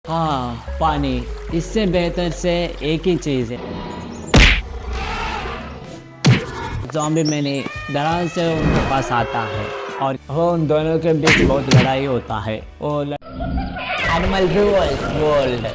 हाँ, पानी। इससे बेहतर से एक ही चीज़ है। ज़ॉम्बी मैनी दरार से उनके पास आता है और वो उन दोनों के बीच बहुत लड़ाई होता है। वो एनिमल वर्ल्ड।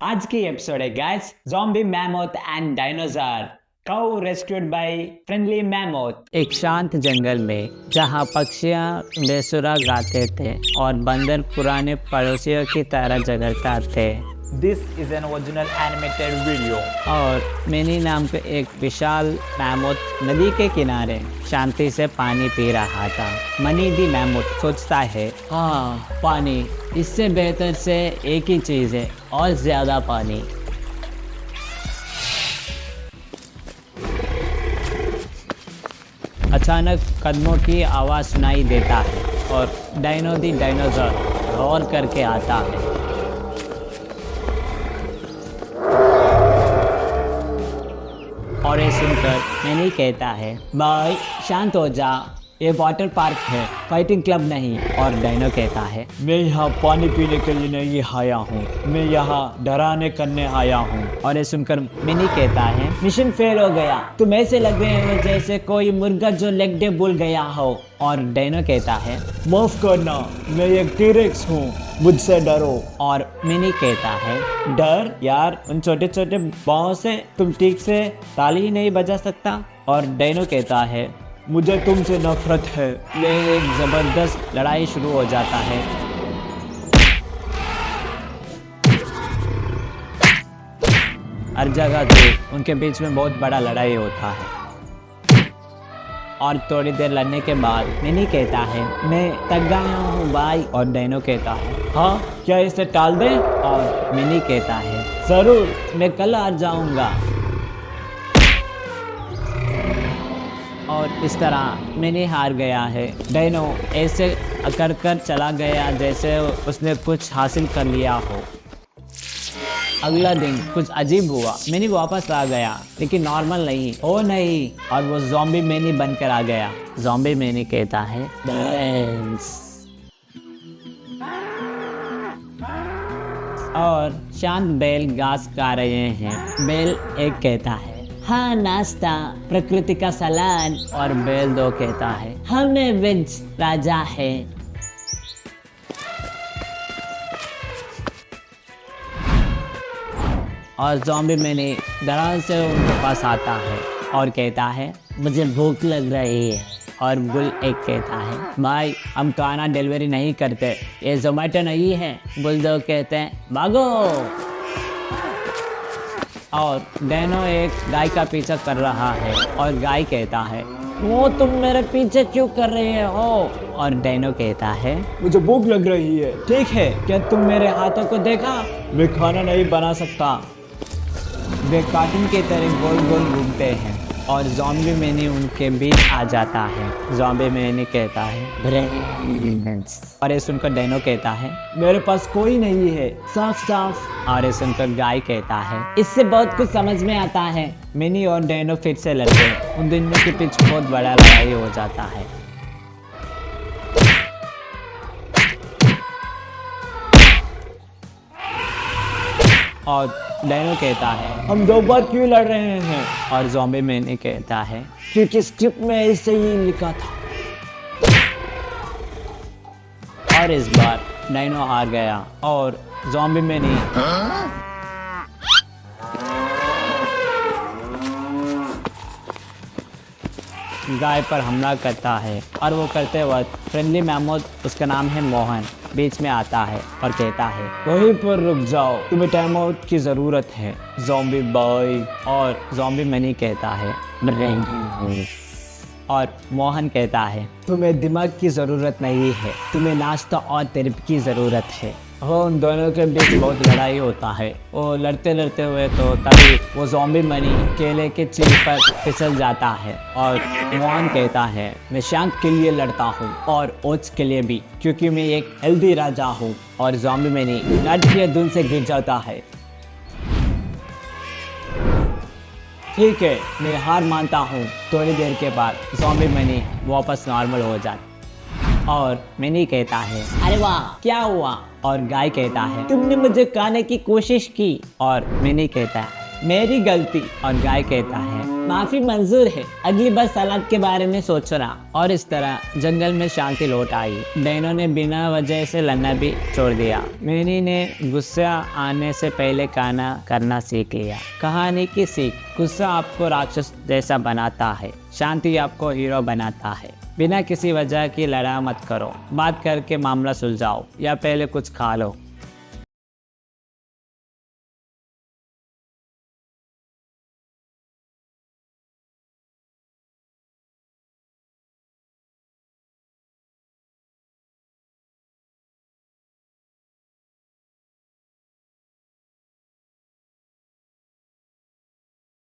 आज की एपिसोड है guys, zombie mammoth and dinosaur cow rescued bye friendly mammoth. एक शांत जंगल में जहाँ पक्षियाँ बेसुरा गाते थे और बंदर पुराने पड़ोसियों की तरह झगड़ते थे। This is an original animated video. और मैनी नाम के एक विशाल मैमोथ नदी के किनारे शांति से पानी पी रहा था। मनी दी मैमोथ सोचता है, हाँ, पानी। इससे बेहतर से एक ही चीज़ है, और ज़्यादा पानी। अचानक कदमों की आवाज़ सुनाई देता है और डायनो दी डायनासोर रोर करके आता है। और ये सुनकर मैनी कहता है, भाई शांत हो जा, ये वाटर पार्क है, फाइटिंग क्लब नहीं। और डायनो कहता है, मैं यहाँ पानी पीने के लिए नहीं आया हूँ, मैं यहाँ डराने करने आया हूँ। और ये सुनकर मैनी कहता है, मिशन फेल हो गया, तुम ऐसे लग रहे हो जैसे कोई मुर्गा जो लेग डे भूल गया हो। और डायनो कहता है, माफ करना, मैं एक टीरेक्स हूँ, मुझसे डरो। और मैनी कहता है, डर यार, उन छोटे छोटे बाहों से तुम ठीक से ताली ही नहीं बजा सकता। और डायनो कहता है, मुझे तुमसे नफरत है। ये एक जबरदस्त लड़ाई शुरू हो जाता है। हर जगह से उनके बीच में बहुत बड़ा लड़ाई होता है। और थोड़ी देर लड़ने के बाद मैनी कहता है, मैं थक गया हूँ भाई। और डायनो कहता है, हाँ, क्या इसे टाल दें? और मैनी कहता है, जरूर, मैं कल आ जाऊँगा। और इस तरह मैंने हार गया है। डायनो ऐसे अकड़ कर चला गया जैसे उसने कुछ हासिल कर लिया हो। अगला दिन कुछ अजीब हुआ। मैनी वापस आ गया, लेकिन नॉर्मल नहीं। ओ नहीं, और वो ज़ॉम्बी मैनी बनकर आ गया। ज़ॉम्बी मैनी कहता है, बैंस। और शांत बेल घास खा रहे हैं। बेल एक कहता है, हाँ नाश्ता, प्रकृति का सलाद। और बेल दो कहता है, हमें वेज राजा है। और ज़ॉम्बी मैनी दरार से उनके पास आता है और कहता है, मुझे भूख लग रही है। और बुल एक कहता है, भाई हम खाना डिलीवरी नहीं करते, ये जोमेटो नहीं है। बुल दो कहते हैं, भागो। और डायनो एक गाय का पीछा कर रहा है और गाय कहता है, वो तुम मेरे पीछे क्यों कर रहे हो? और डायनो कहता है, मुझे भूख लग रही है। ठीक है, क्या तुम मेरे हाथों को देखा? मैं खाना नहीं बना सकता। वे कार्टून की तरह गोल गोल घूमते हैं और ज़ॉम्बी मैनी उनके बीच आ जाता है। ज़ॉम्बी मैनी कहता है, ब्रेन्स। और ये सुनकर डायनो कहता है, मेरे पास कोई नहीं है, साफ साफ। और ये सुनकर गाय कहता है, इससे बहुत कुछ समझ में आता है। मैनी और डायनो फिर से लड़ते हैं। उन दोनों के पीछे बहुत बड़ा लड़ाई हो जाता है। और डायनो कहता है, हम दो बार क्यों लड़ रहे हैं? और ज़ॉम्बी मैनी कहता है, क्योंकि स्क्रिप्ट में ऐसे ही लिखा था। और इस बार डायनो हार गया और ज़ॉम्बी मैनी गाय पर हमला करता है। और वो करते वक्त फ्रेंडली मैमोथ, उसका नाम है मोहन, बीच में आता है और कहता है, वहीं पर रुक जाओ, तुम्हें टाइम आउट की ज़रूरत है, ज़ॉम्बी बॉय। और ज़ॉम्बी मैनी कहता है, और मोहन कहता है, तुम्हें दिमाग की ज़रूरत नहीं है, तुम्हें नाश्ता और थेरेपी की ज़रूरत है। हो, उन दोनों के बीच बहुत लड़ाई होता है। वो लड़ते लड़ते हुए तो तभी वो ज़ॉम्बी मनी केले के चील पर फिसल जाता है। और मोहन कहता है, मैं शांत के लिए लड़ता हूँ और ओट्स के लिए भी, क्योंकि मैं एक हेल्दी राजा हूँ। और ज़ॉम्बी मनी नट के धुन से गिर जाता है। ठीक है, मैं हार मानता हूँ। थोड़ी देर के बाद ज़ॉम्बी मनी वापस नॉर्मल हो जाता और मैनी कहता है, अरे वाह, क्या हुआ? और गाय कहता है तुमने मुझे खाने की कोशिश की। और मैंने कहता है मेरी गलती। और गाय कहता है माफी मंजूर है, अगली बार सलाद के बारे में सोचना। और इस तरह जंगल में शांति लौट आई। डायनो ने बिना वजह से लड़ना भी छोड़ दिया। मैनी ने गुस्सा आने से पहले खाना करना सीख लिया। कहानी की सीख, गुस्सा आपको राक्षस जैसा बनाता है, शांति आपको हीरो बनाता है। बिना किसी वजह की लड़ाई मत करो, बात करके मामला सुलझाओ या पहले कुछ खा लो।